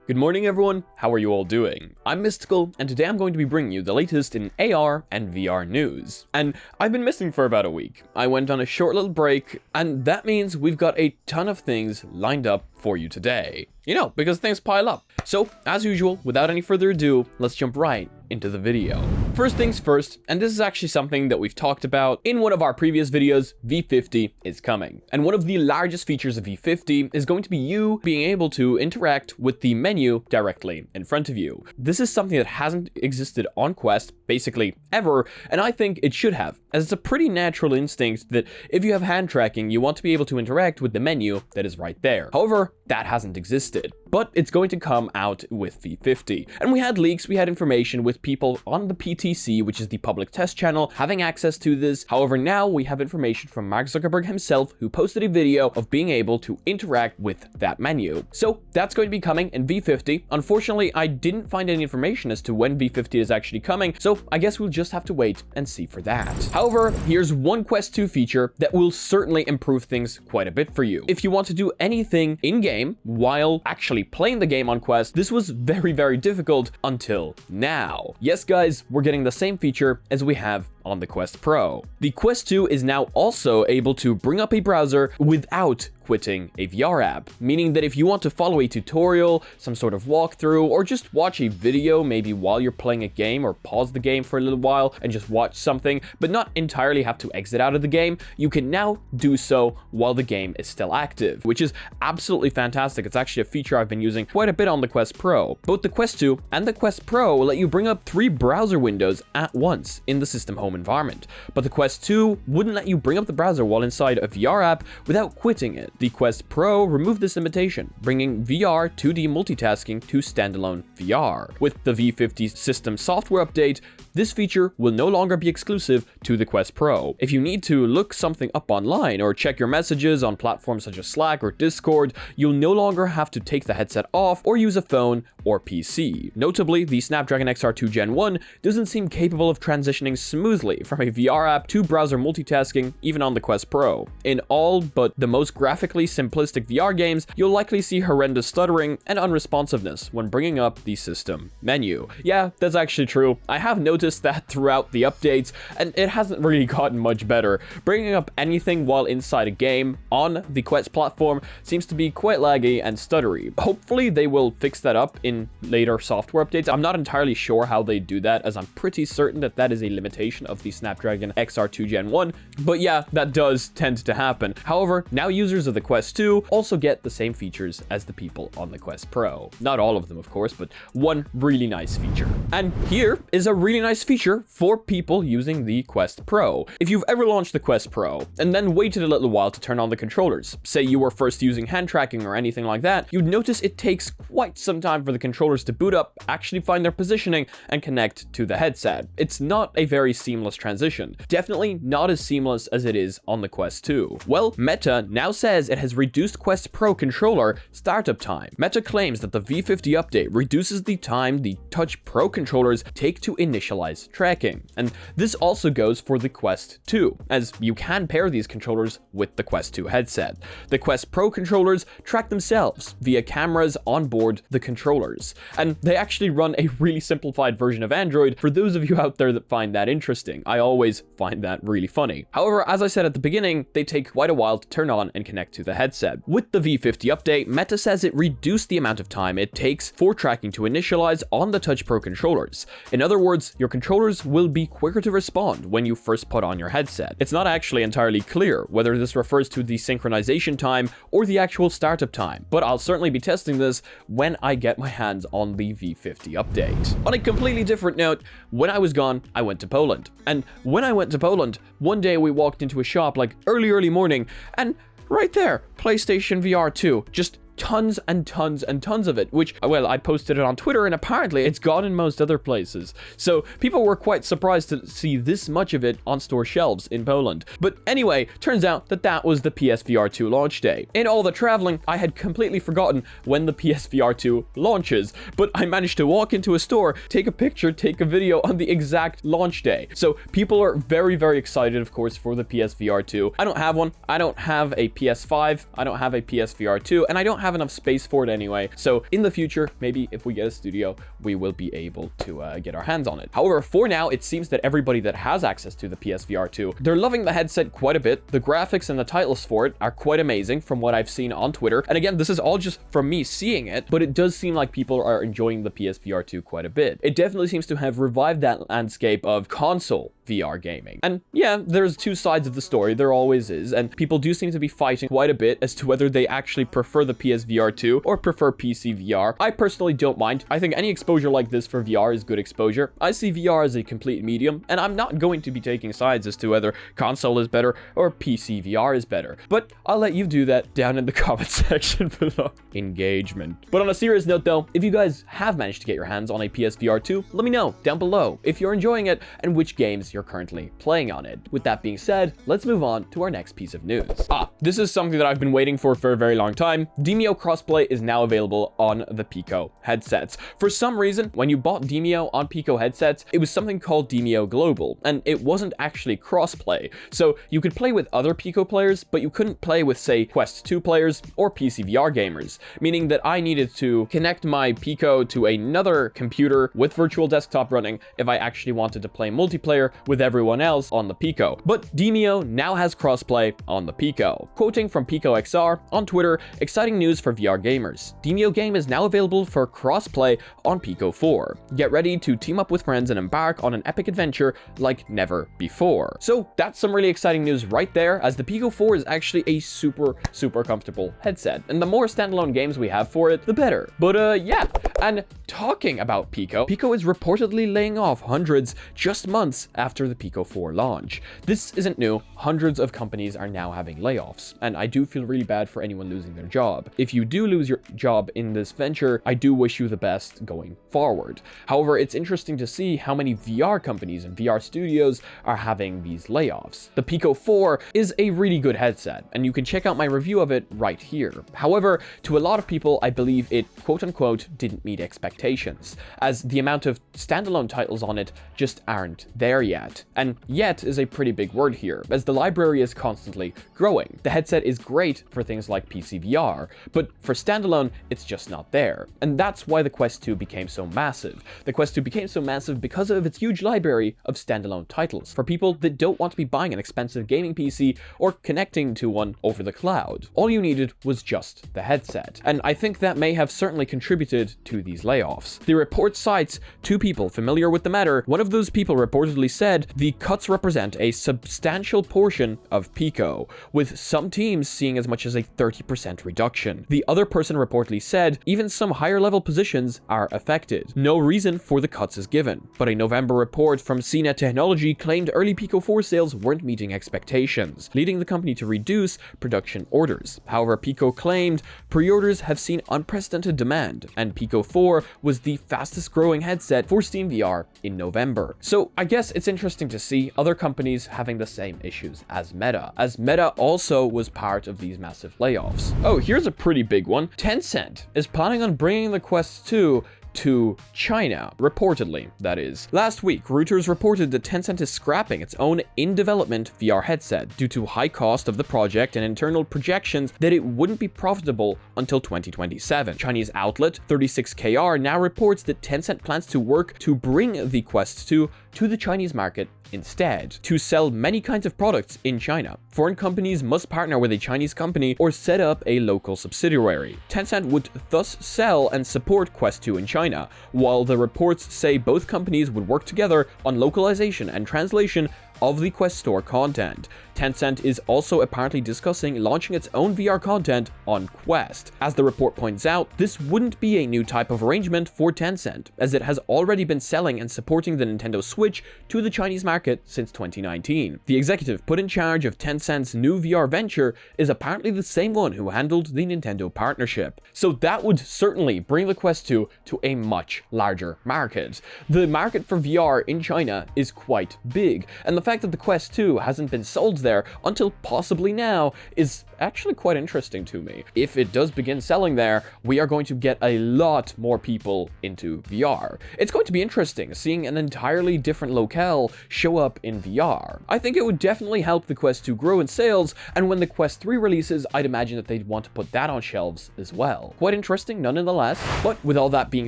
Good morning everyone, how are you all doing? I'm Mysticle, and today I'm going to be bringing you the latest in AR and VR news. And I've been missing for about a week. I went on a short little break, and that means we've got a ton of things lined up for you today. You know, because things pile up. So, as usual, without any further ado, let's jump right into the video. First things first, and this is actually something that we've talked about in one of our previous videos, V50 is coming. And one of the largest features of V50 is going to be you being able to interact with the menu directly in front of you. This is something that hasn't existed on Quest, basically ever, and I think it should have, as it's a pretty natural instinct that if you have hand tracking, you want to be able to interact with the menu that is right there. However, that hasn't existed, but it's going to come out with V50. And we had leaks, we had information with people on the PTC, which is the public test channel, having access to this. However, now we have information from Mark Zuckerberg himself, who posted a video of being able to interact with that menu. So that's going to be coming in V50. Unfortunately, I didn't find any information as to when V50 is actually coming, so I guess we'll just have to wait and see for that. However, here's one Quest 2 feature that will certainly improve things quite a bit for you. If you want to do anything in-game while actually playing the game on Quest, this was very, very difficult until now. Yes, guys, we're getting the same feature as we have on the Quest Pro. The Quest 2 is now also able to bring up a browser without quitting a VR app, meaning that if you want to follow a tutorial, some sort of walkthrough, or just watch a video maybe while you're playing a game, or pause the game for a little while and just watch something, but not entirely have to exit out of the game, you can now do so while the game is still active, which is absolutely fantastic. It's actually a feature I've been using quite a bit on the Quest Pro. Both the Quest 2 and the Quest Pro will let you bring up 3 browser windows at once in the system home environment, but the Quest 2 wouldn't let you bring up the browser while inside a VR app without quitting it. The Quest Pro removed this limitation, bringing VR 2D multitasking to standalone VR. With the V50 system software update, this feature will no longer be exclusive to the Quest Pro. If you need to look something up online or check your messages on platforms such as Slack or Discord, you'll no longer have to take the headset off or use a phone or PC. Notably, the Snapdragon XR2 Gen 1 doesn't seem capable of transitioning smoothly from a VR app to browser multitasking, even on the Quest Pro. In all but the most graphically simplistic VR games, you'll likely see horrendous stuttering and unresponsiveness when bringing up the system menu. Yeah, that's actually true. I have noticed that throughout the updates, and it hasn't really gotten much better. Bringing up anything while inside a game on the Quest platform seems to be quite laggy and stuttery. Hopefully they will fix that up in later software updates. I'm not entirely sure how they do that, as I'm pretty certain that that is a limitation of the Snapdragon XR2 Gen 1, but yeah, that does tend to happen. However, now users of the Quest 2 also get the same features as the people on the Quest Pro. Not all of them, of course, but one really nice feature. And here is a really nice feature for people using the Quest Pro. If you've ever launched the Quest Pro and then waited a little while to turn on the controllers, say you were first using hand tracking or anything like that, you'd notice it takes quite some time for the controllers to boot up, actually find their positioning, and connect to the headset. It's not a very seamless transition. Definitely not as seamless as it is on the Quest 2. Well, Meta now says it has reduced Quest Pro controller startup time. Meta claims that the V50 update reduces the time the Touch Pro controllers take to initialize tracking. And this also goes for the Quest 2, as you can pair these controllers with the Quest 2 headset. The Quest Pro controllers track themselves via cameras on board the controllers, and they actually run a really simplified version of Android for those of you out there that find that interesting. I always find that really funny. However, as I said at the beginning, they take quite a while to turn on and connect to the headset. With the V50 update, Meta says it reduced the amount of time it takes for tracking to initialize on the Touch Pro controllers. In other words, your controllers will be quicker to respond when you first put on your headset. It's not actually entirely clear whether this refers to the synchronization time or the actual startup time, but I'll certainly be testing this when I get my hands on the V50 update. On a completely different note, when I was gone, I went to Poland. And when I went to Poland, one day we walked into a shop like early morning, and right there, PlayStation VR 2, just tons and tons and tons of it, which, well, I posted it on Twitter and apparently it's gone in most other places. So people were quite surprised to see this much of it on store shelves in Poland. But anyway, turns out that that was the PSVR 2 launch day. In all the traveling, I had completely forgotten when the PSVR 2 launches, but I managed to walk into a store, take a picture, take a video on the exact launch day. So people are very, very excited, of course, for the PSVR 2. I don't have one. I don't have a PS5. I don't have a PSVR 2, and I don't have have enough space for it anyway. So in the future, maybe if we get a studio, we will be able to get our hands on it. However, for now, it seems that everybody that has access to the PSVR 2, they're loving the headset quite a bit. The graphics and the titles for it are quite amazing from what I've seen on Twitter. And again, this is all just from me seeing it, but it does seem like people are enjoying the PSVR 2 quite a bit. It definitely seems to have revived that landscape of console VR gaming. And yeah, there's two sides of the story, there always is, and people do seem to be fighting quite a bit as to whether they actually prefer the PSVR 2 or prefer PC VR. I personally don't mind. I think any exposure like this for VR is good exposure. I see VR as a complete medium, and I'm not going to be taking sides as to whether console is better or PC VR is better. But I'll let you do that down in the comment section below. Engagement. But on a serious note though, if you guys have managed to get your hands on a PSVR 2, let me know down below if you're enjoying it and which games you're currently playing on it. With that being said, let's move on to our next piece of news. This is something that I've been waiting for a very long time. Demeo Crossplay is now available on the Pico headsets. For some reason, when you bought Demeo on Pico headsets, it was something called Demeo Global, and it wasn't actually crossplay. So you could play with other Pico players, but you couldn't play with, say, Quest 2 players or PC VR gamers, meaning that I needed to connect my Pico to another computer with virtual desktop running if I actually wanted to play multiplayer with everyone else on the Pico. But Demeo now has crossplay on the Pico. Quoting from Pico XR on Twitter, exciting news for VR gamers. Demeo game is now available for crossplay on Pico 4. Get ready to team up with friends and embark on an epic adventure like never before. So that's some really exciting news right there, as the Pico 4 is actually a super comfortable headset, and the more standalone games we have for it, the better. But yeah, and talking about Pico is reportedly laying off hundreds just months after the Pico 4 launch. This isn't new. Hundreds of companies are now having layoffs, and I do feel really bad for anyone losing their job. If you do lose your job in this venture, I do wish you the best going forward. However, it's interesting to see how many VR companies and VR studios are having these layoffs. The Pico 4 is a really good headset, and you can check out my review of it right here. However, to a lot of people, I believe it quote-unquote didn't meet expectations, as the amount of standalone titles on it just aren't there yet. And yet is a pretty big word here, as the library is constantly growing. The headset is great for things like PC VR, but for standalone, it's just not there. And that's why the Quest 2 became so massive. The Quest 2 became so massive because of its huge library of standalone titles for people that don't want to be buying an expensive gaming PC or connecting to one over the cloud. All you needed was just the headset. And I think that may have certainly contributed to these layoffs. The report cites two people familiar with the matter. One of those people reportedly said the cuts represent a substantial portion of Pico, with some teams seeing as much as a 30% reduction. The other person reportedly said even some higher level positions are affected. No reason for the cuts is given, but a November report from CNET Technology claimed early Pico 4 sales weren't meeting expectations, leading the company to reduce production orders. However, Pico claimed pre-orders have seen unprecedented demand, and Pico 4 was the fastest growing headset for Steam VR in November. So I guess it's interesting to see other companies having the same issues as Meta also was part of these massive layoffs. Oh, here's a pretty big one. Tencent is planning on bringing the Quest 2 to China, reportedly, that is. Last week, Reuters reported that Tencent is scrapping its own in-development VR headset due to high cost of the project and internal projections that it wouldn't be profitable until 2027. Chinese outlet 36KR now reports that Tencent plans to work to bring the Quest 2 to the Chinese market instead, to sell many kinds of products in China. Foreign companies must partner with a Chinese company or set up a local subsidiary. Tencent would thus sell and support Quest 2 in China, while the reports say both companies would work together on localization and translation of the Quest Store content. Tencent is also apparently discussing launching its own VR content on Quest. As the report points out, this wouldn't be a new type of arrangement for Tencent, as it has already been selling and supporting the Nintendo Switch to the Chinese market since 2019. The executive put in charge of Tencent's new VR venture is apparently the same one who handled the Nintendo partnership. So that would certainly bring the Quest 2 to a much larger market. The market for VR in China is quite big, and the fact that the Quest 2 hasn't been sold there until possibly now is actually quite interesting to me. If it does begin selling there, we are going to get a lot more people into VR. It's going to be interesting seeing an entirely different locale show up in VR. I think it would definitely help the Quest 2 grow in sales, and when the Quest 3 releases, I'd imagine that they'd want to put that on shelves as well. Quite interesting nonetheless. But with all that being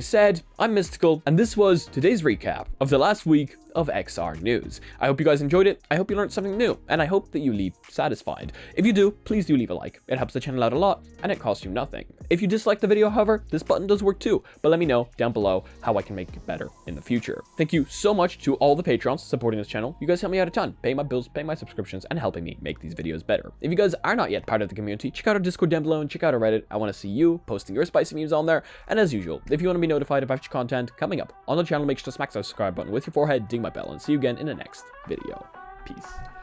said, I'm Mysticle, and this was today's recap of the last week of XR news. I hope you guys enjoyed it, I hope you learned something new, and I hope that you leave satisfied. If you do, please do leave a like. It helps the channel out a lot, and it costs you nothing. If you dislike the video, however, this button does work too, but let me know down below how I can make it better in the future. Thank you so much to all the patrons supporting this channel. You guys help me out a ton, paying my bills, paying my subscriptions, and helping me make these videos better. If you guys are not yet part of the community, check out our Discord down below and check out our Reddit. I want to see you posting your spicy memes on there, and as usual, if you want to be notified of extra content coming up on the channel, make sure to smack that subscribe button with your forehead, ding my bell, and see you again in the next video. Peace.